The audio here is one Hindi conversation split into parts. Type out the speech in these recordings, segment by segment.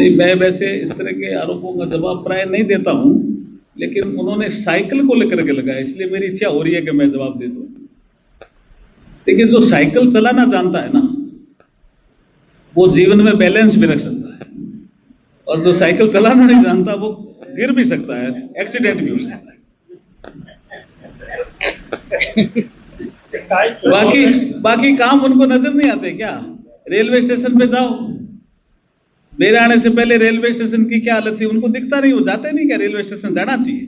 नहीं, मैं वैसे इस तरह के आरोपों का जवाब प्राय नहीं देता हूं, लेकिन उन्होंने साइकिल को लेकर के लगाया, इसलिए मेरी इच्छा हो रही है कि मैं जवाब दे दूं। लेकिन जो साइकिल चलाना जानता है ना, वो जीवन में बैलेंस भी रख सकता है, और जो साइकिल चलाना नहीं जानता वो गिर भी सकता है, एक्सीडेंट भी हो सकता है। बाकी काम उनको नजर नहीं आते क्या? रेलवे स्टेशन पे जाओ, मेरे आने से पहले रेलवे स्टेशन की क्या हालत थी उनको दिखता नहीं, वो जाते नहीं क्या रेलवे स्टेशन जाना चाहिए,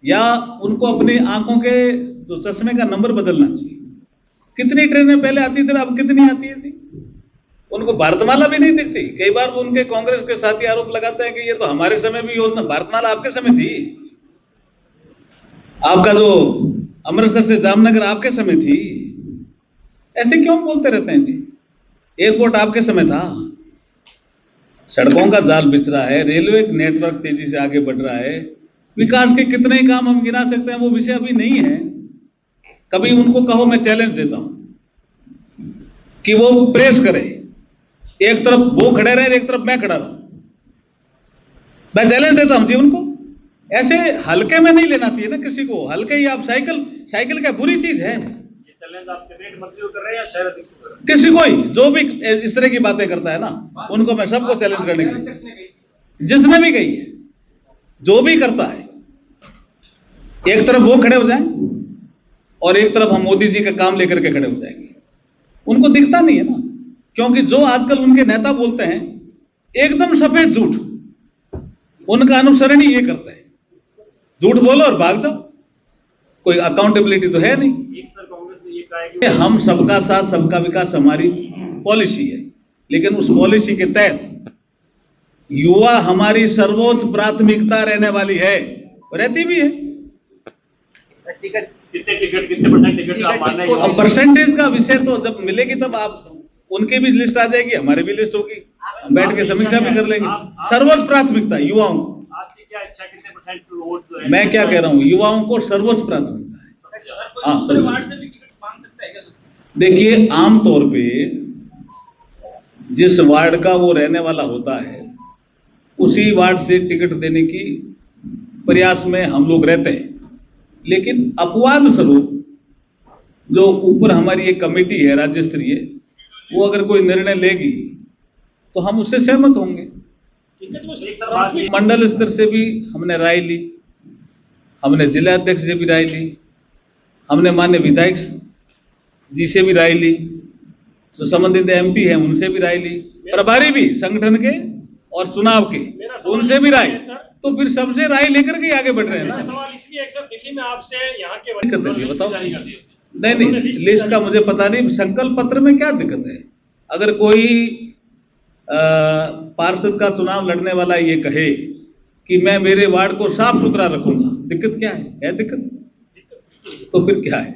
या उनको अपनी आंखों के जो चश्मे का नंबर बदलना चाहिए। कितनी ट्रेनें पहले आती थी, अब कितनी आती है थी? उनको भारतमाला भी नहीं दिखती। कई बार वो उनके कांग्रेस के साथी आरोप लगाते हैं कि ये तो हमारे समय भी योजना, भारतमाला आपके समय थी, आपका जो अमृतसर से जामनगर आपके समय थी। ऐसे क्यों बोलते रहते हैं जी? एयरपोर्ट आपके समय था, सड़कों का जाल बिछ रहा है, रेलवे नेटवर्क तेजी से आगे बढ़ रहा है, विकास के कितने ही काम हम गिना सकते हैं, वो विषय अभी नहीं है। कभी उनको कहो, मैं चैलेंज देता हूं कि वो प्रेस करे, एक तरफ वो खड़े रहे, एक तरफ मैं खड़ा रहूं, मैं चैलेंज देता हूं जी उनको। ऐसे हल्के में नहीं लेना चाहिए ना किसी को, हल्के ही आप साइकिल क्या बुरी चीज है? आप कैबिनेट मंत्री कर रहे हैं या शहर अध्यक्ष कर रहे हैं? किसी को ही जो भी इस तरह की बातें करता है ना, उनको मैं सबको चैलेंज करने के लिए, जिसने भी कही है, जो भी करता है, एक तरफ वो खड़े हो जाएं और एक तरफ हम मोदी जी का काम लेकर के खड़े हो जाएंगे। उनको दिखता नहीं है ना, क्योंकि जो आजकल उनके नेता बोलते हैं एकदम सफेद झूठ, उनका अनुसरण ही ये करते हैं, झूठ बोलो और भाग जाओ, कोई अकाउंटेबिलिटी तो है नहीं। हम सबका साथ सबका विकास हमारी पॉलिसी है, लेकिन उस पॉलिसी के तहत युवा हमारी सर्वोच्च प्राथमिकता रहने वाली है, रहती भी है। अब परसेंटेज का विषय तो जब मिलेगी तब आप उनकी भी लिस्ट आ जाएगी, हमारी भी लिस्ट होगी, हम बैठ के समीक्षा भी कर लेंगे। सर्वोच्च प्राथमिकता युवाओं को, आपकी क्या इच्छा, कितने परसेंट वोट जो है? मैं क्या कह रहा हूं, युवाओं को सर्वोच्च प्राथमिकता है। हाँ, देखिए, आमतौर पे जिस वार्ड का वो रहने वाला होता है, उसी वार्ड से टिकट देने की प्रयास में हम लोग रहते हैं, लेकिन अपवाद स्वरूप जो ऊपर हमारी एक कमेटी है राज्य स्तरीय, वो अगर कोई निर्णय लेगी तो हम उससे सहमत होंगे। मंडल स्तर से भी हमने राय ली, हमने जिला अध्यक्ष से भी राय ली, हमने माननीय विधायक जी से भी राय ली, जो संबंधित एमपी हैं उनसे भी राय ली, प्रभारी भी संगठन के और चुनाव के उनसे भी राय, तो फिर सबसे राय लेकर के आगे बढ़ रहे हैं ना। सवाल इसलिए सर, दिल्ली में आपसे यहाँ के दिक्कत है, बताओ। नहीं, लिस्ट का मुझे पता नहीं, संकल्प पत्र में क्या दिक्कत है? अगर कोई पार्षद का चुनाव लड़ने वाला ये कहे कि मैं मेरे वार्ड को साफ सुथरा रखूंगा, दिक्कत क्या है दिक्कत? तो फिर क्या है?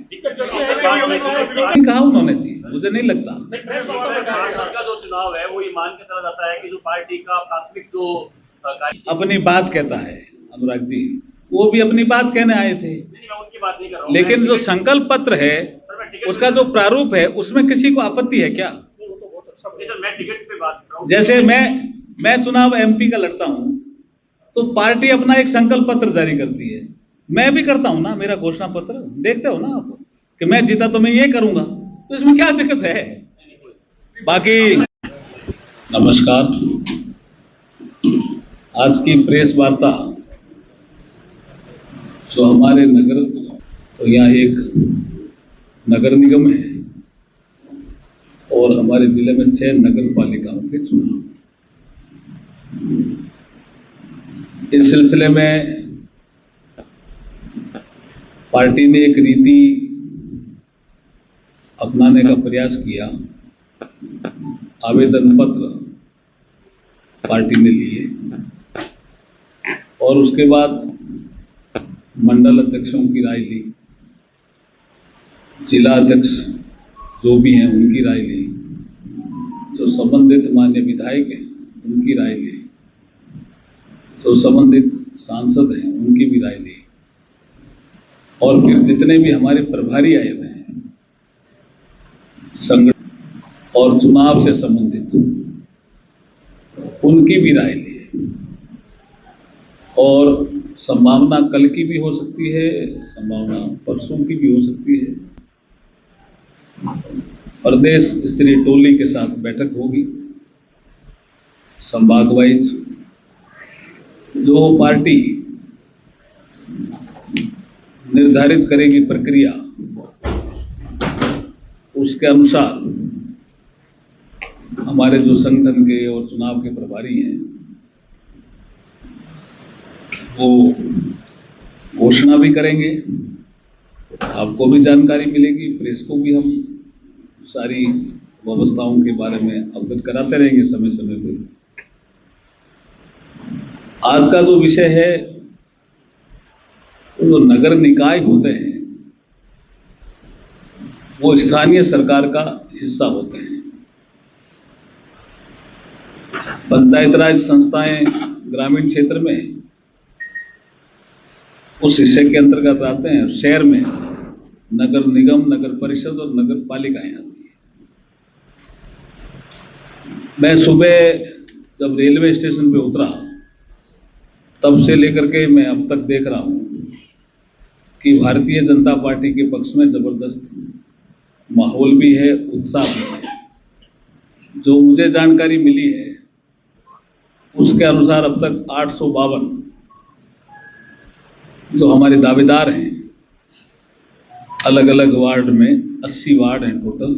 कहा उन्होंने जी, मुझे नहीं लगता। का जो चुनाव है वो ये मान के चला जाता है कि जो पार्टी का प्राथमिक जो अपनी बात कहता है अनुराग जी, वो भी अपनी बात कहने आए थे। मैं उनकी बात नहीं कर रहा हूं, लेकिन जो संकल्प पत्र है उसका जो प्रारूप है उसमें किसी को आपत्ति है क्या? मैं टिकट पे बात कर रहा हूं। जैसे मैं चुनाव एमपी का लड़ता हूं तो पार्टी अपना एक संकल्प पत्र जारी करती है, मैं भी करता हूं ना, मेरा घोषणा पत्र देखते हो ना आप, कि मैं जीता तो मैं ये करूंगा, तो इसमें क्या दिक्कत है? बाकी नमस्कार, आज की प्रेस वार्ता जो हमारे नगर, तो यहाँ एक नगर निगम है और हमारे जिले में 6 नगर पालिकाओं के चुनाव, इस सिलसिले में पार्टी ने एक रीति अपनाने का प्रयास किया। आवेदन पत्र पार्टी ने लिए और उसके बाद मंडल अध्यक्षों की राय ली, जिला अध्यक्ष जो भी हैं उनकी राय ली, जो संबंधित मान्य विधायक हैं उनकी राय ली, जो संबंधित सांसद हैं उनकी भी राय ली, और फिर जितने भी हमारे प्रभारी आए हुए हैं संगठन और चुनाव से संबंधित, उनकी भी राय ली और संभावना कल की भी हो सकती है, संभावना परसों की भी हो सकती है। प्रदेश स्तरीय टोली के साथ बैठक होगी, संभाग वाइज जो पार्टी निर्धारित करेगी प्रक्रिया, उसके अनुसार हमारे जो संगठन के और चुनाव के प्रभारी हैं वो घोषणा भी करेंगे, आपको भी जानकारी मिलेगी, प्रेस को भी हम सारी व्यवस्थाओं के बारे में अवगत कराते रहेंगे समय समय पर। आज का जो विषय है, जो नगर निकाय होते हैं वो स्थानीय सरकार का हिस्सा होते हैं। पंचायत राज संस्थाएं ग्रामीण क्षेत्र में उस हिस्से के अंतर्गत आते हैं। शहर में नगर निगम, नगर परिषद और नगर पालिकाएं आती हैं। मैं सुबह जब रेलवे स्टेशन पे उतरा तब से लेकर के मैं अब तक देख रहा हूं कि भारतीय जनता पार्टी के पक्ष में जबरदस्त माहौल भी है, उत्साह भी है। जो मुझे जानकारी मिली है उसके अनुसार अब तक 852 जो हमारे दावेदार हैं, अलग अलग वार्ड में 80 वार्ड हैं टोटल,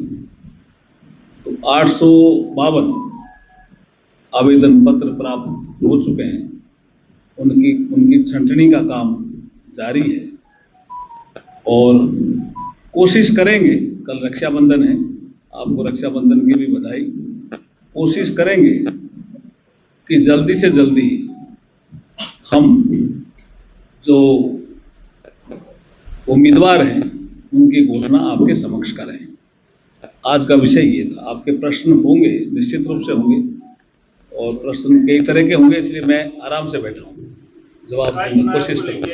तो 852 आवेदन पत्र प्राप्त हो चुके हैं। उनकी छंटनी का काम जारी है और कोशिश करेंगे, कल रक्षाबंधन है, आपको रक्षाबंधन की भी बधाई। कोशिश करेंगे कि जल्दी से जल्दी हम जो उम्मीदवार हैं उनकी घोषणा आपके समक्ष करें। आज का विषय ये था। आपके प्रश्न होंगे, निश्चित रूप से होंगे और प्रश्न कई तरह के होंगे, इसलिए मैं आराम से बैठा हूँ, जवाब देने की कोशिश करूँगा।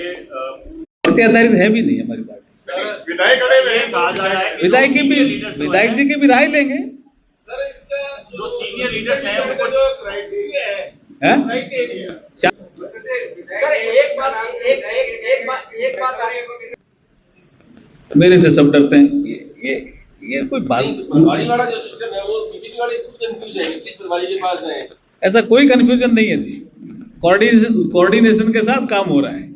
पार्टी आधारित है भी नहीं हमारी पार्टी। विधायक जी की भी राय लेंगे। जो सीनियर लीडर्स हैं उनको जो क्राइटेरिया है, मेरे से सब डरते हैं। ये कोई बात, प्रभारी वाला जो सिस्टम है वो बीजेपी वाले खुद कंफ्यूज है, किस प्रभारी के पास है। ऐसा कोई कंफ्यूजन नहीं है जी, कोऑर्डिनेशन के साथ काम हो रहा है।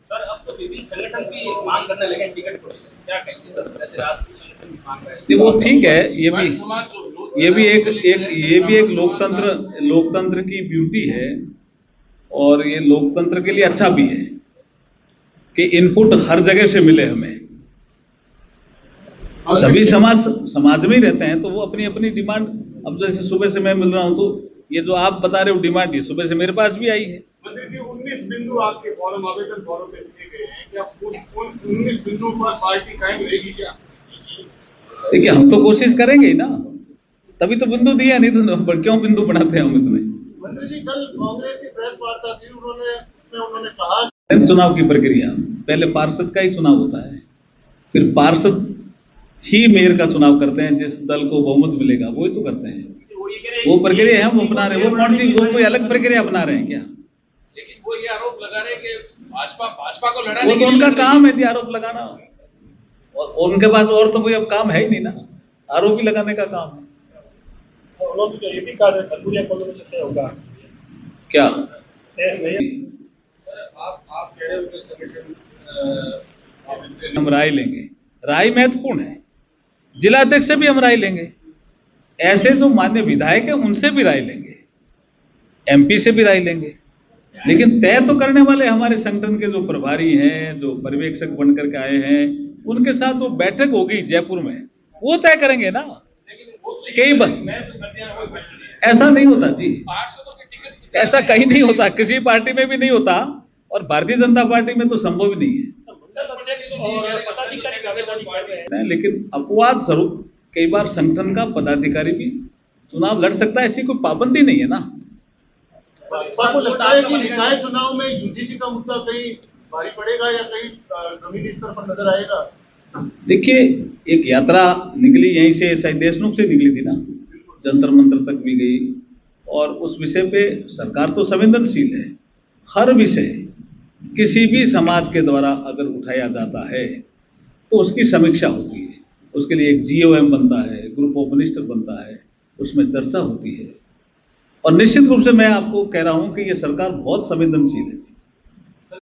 सर अब तो विभिन्न संगठन भी मांग करने लगे टिकट को, क्या कहेंगे सर? जैसे राजपूत संगठन भी मांग रहे हैं। वो ठीक है, ये भी एक लोकतंत्र की ब्यूटी है और ये लोकतंत्र के लिए अच्छा भी है कि इनपुट हर जगह से मिले हमें। सभी समाज में ही रहते हैं तो वो अपनी अपनी डिमांड, अब जैसे सुबह से मैं मिल रहा हूं तो ये जो आप बता रहे हो डिमांड, ये सुबह से मेरे पास भी आई है। मंत्री जी 19 बिंदु आपके फॉर्म आवेदन फॉर्म में दिए गए हैं, क्या उन 19 बिंदु पर पार्टी कायम रहेगी क्या? देखिए हम तो कोशिश करेंगे ही ना, तभी तो बिंदु दिया, नहीं तो क्यों बिंदु बनाते हैं हम इतने। मंत्री जी कल कांग्रेस की प्रेस वार्ता थी, उन्होंने कहा चुनाव की प्रक्रिया पहले पार्षद का ही चुनाव होता है, फिर पार्षद ही मेयर का चुनाव करते हैं। जिस दल को बहुमत मिलेगा वो ही तो करते हैं। वो प्रक्रिया है हम अपना रहे हैं। वो कौन सी, वो कोई अलग प्रक्रिया बना रहे हैं क्या? लेकिन वो ये आरोप लगा रहे हैं कि भाजपा को लड़ाने, वो तो उनका काम है जी आरोप लगाना, और उनके पास और तो कोई अब काम है ही नहीं ना, आरोप ही लगाने का काम है। उन्होंने तो ये भी कहा है खतुरिया कॉलोनी से तय होगा क्या? आप कह रहे हो कि संगठन हम राय लेंगे, राय महत्वपूर्ण है। जिला अध्यक्ष से भी हम राय लेंगे, ऐसे जो मान्य विधायक है उनसे भी राय लेंगे, एमपी से भी राय लेंगे, लेकिन तय तो करने वाले हमारे संगठन के जो प्रभारी हैं, जो पर्यवेक्षक बनकर के आए हैं, उनके साथ वो बैठक होगी जयपुर में, वो तय करेंगे ना। कई बार ऐसा नहीं होता जी, ऐसा कहीं नहीं होता, किसी पार्टी में भी नहीं होता और भारतीय जनता पार्टी में तो संभव ही नहीं है। लेकिन अपवाद स्वरूप कई बार संगठन का पदाधिकारी भी चुनाव लड़ सकता है, ऐसी कोई पाबंदी नहीं है ना। आपको लगता है कि निकाय चुनाव में यूजीसी का मुद्दा कहीं भारी पड़ेगा या कहीं जमीनी स्तर पर नजर आएगा? देखिए एक यात्रा निकली यहीं से, शायद देशमुख से निकली थी ना, जंतर मंतर तक भी गई और उस विषय पे सरकार तो संवेदनशील है। हर विषय किसी भी समाज के द्वारा अगर उठाया जाता है तो उसकी समीक्षा होती है, उसके लिए एक GOM बनता है, ग्रुप ऑफ मिनिस्टर बनता है, उसमें चर्चा होती है। और निश्चित रूप से मैं आपको कह रहा हूं कि ये सरकार बहुत संवेदनशील है।